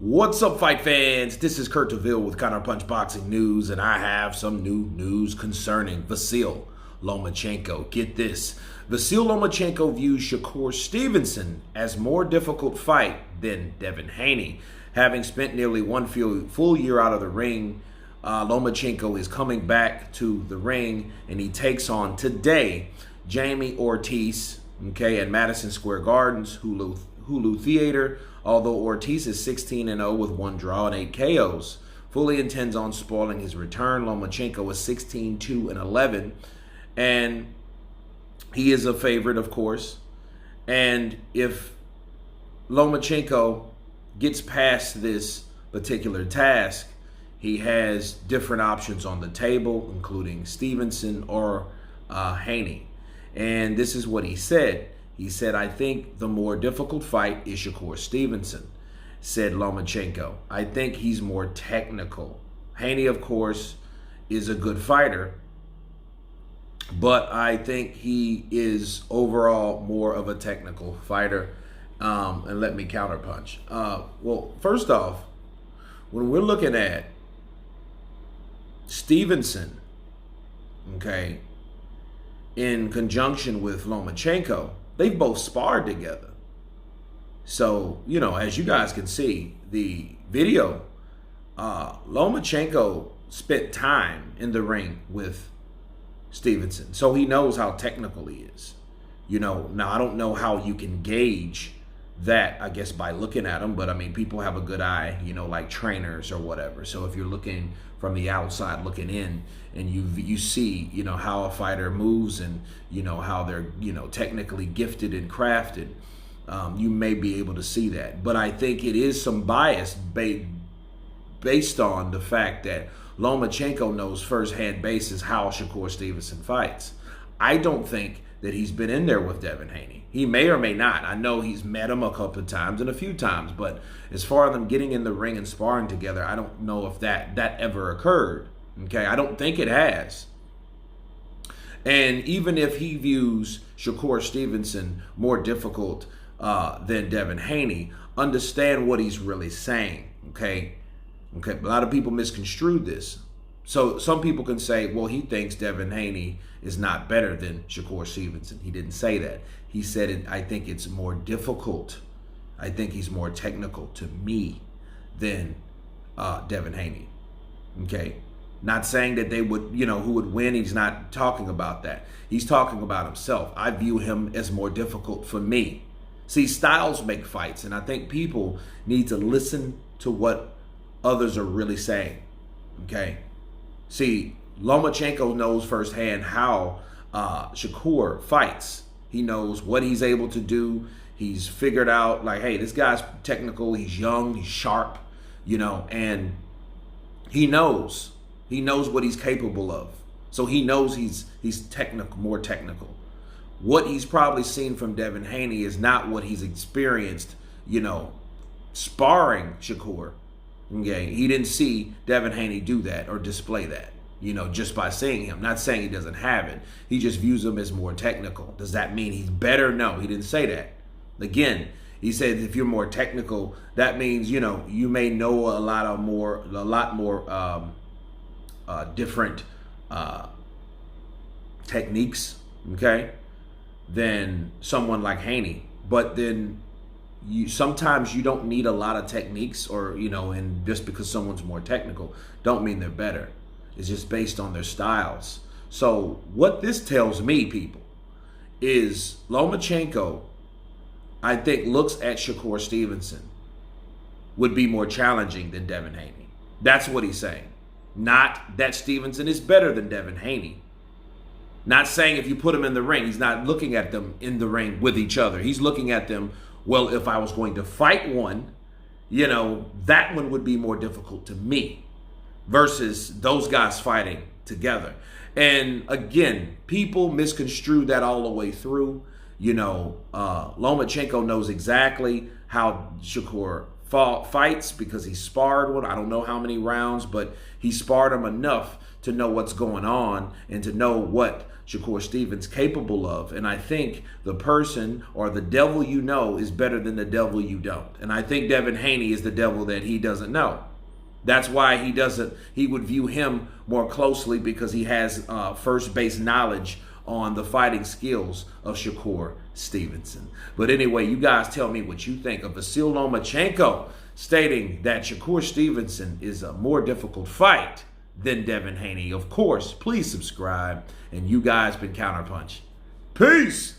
What's up, fight fans? This is Kurt DeVille with Counterpunch Boxing News, and I have some new news concerning Vasily Lomachencko. Get this. Vasily Lomachencko views Shakur Stevenson as more difficult fight than Devin Haney. Having spent nearly one full year out of the ring, Lomachencko is coming back to the ring, and he takes on today Jamie Ortiz, at Madison Square Garden's Hulu Theater. Although Ortiz is 16-0 with 1 draw and 8 KOs, fully intends on spoiling his return. Lomachencko is 16-2-11, and he is a favorite, of course. And if Lomachencko gets past this particular task, he has different options on the table, including Stevenson or Haney. And this is what he said. He said, "I think the more difficult fight is Shakur Stevenson," said Lomachencko. "I think he's more technical. Haney, of course, is a good fighter, but I think he is overall more of a technical fighter." And let me counterpunch. Well, first off, when we're looking at Stevenson, in conjunction with Lomachencko, they've both sparred together. So, as you guys can see, the video, Lomachencko spent time in the ring with Stevenson. So he knows how technical he is. Now I don't know how you can gauge that, I guess, by looking at him. But, people have a good eye, like trainers or whatever. So if you're looking from the outside looking in, and you see, how a fighter moves and, how they're, technically gifted and crafted, you may be able to see that. But I think it is some bias based on the fact that Lomachencko knows firsthand basis how Shakur Stevenson fights. I don't think that he's been in there with Devin Haney. He may or may not. I know he's met him a couple of times and a few times, but as far as them getting in the ring and sparring together, I don't know if that ever occurred. I don't think it has. And even if he views Shakur Stevenson more difficult than Devin Haney, understand what he's really saying. A lot of people misconstrued this. So some people can say, well, he thinks Devin Haney is not better than Shakur Stevenson. He didn't say that. He said, I think it's more difficult. I think he's more technical to me than Devin Haney. Not saying that they would, who would win. He's not talking about that. He's talking about himself. I view him as more difficult for me. See, styles make fights, and I think people need to listen to what others are really saying. See, Lomachencko knows firsthand how Shakur fights. He knows what he's able to do. He's figured out, hey, this guy's technical. He's young. He's sharp, and he knows. He knows what he's capable of. So he knows he's technical, more technical. What he's probably seen from Devin Haney is not what he's experienced, sparring Shakur. He didn't see Devin Haney do that or display that, just by seeing him. Not saying he doesn't have it. He just views him as more technical. Does that mean he's better? No, he didn't say that. Again, he said if you're more technical, that means, you may know a lot more different techniques, than someone like Haney. But then sometimes you don't need a lot of techniques, or and just because someone's more technical don't mean they're better. It's just based on their styles. So what this tells me, people, is Lomachencko, I think, looks at Shakur Stevenson would be more challenging than Devin Haney. That's what he's saying. Not that Stevenson is better than Devin Haney. Not saying if you put him in the ring, he's not looking at them in the ring with each other. He's looking at them, well, if I was going to fight one, that one would be more difficult to me versus those guys fighting together. And again, people misconstrue that all the way through. Lomachencko knows exactly how Shakur fights because he sparred one. I don't know how many rounds, but he sparred him enough to know what's going on and to know what Shakur Stevenson capable of. And I think the person or the devil you know is better than the devil you don't. And I think Devin Haney is the devil that he doesn't know. That's why he would view him more closely, because he has first base knowledge on the fighting skills of Shakur Stevenson. But anyway, you guys tell me what you think of Vasily Lomachencko stating that Shakur Stevenson is a more difficult fight than Devin Haney. Of course, please subscribe. And you guys been Counterpunch. Peace!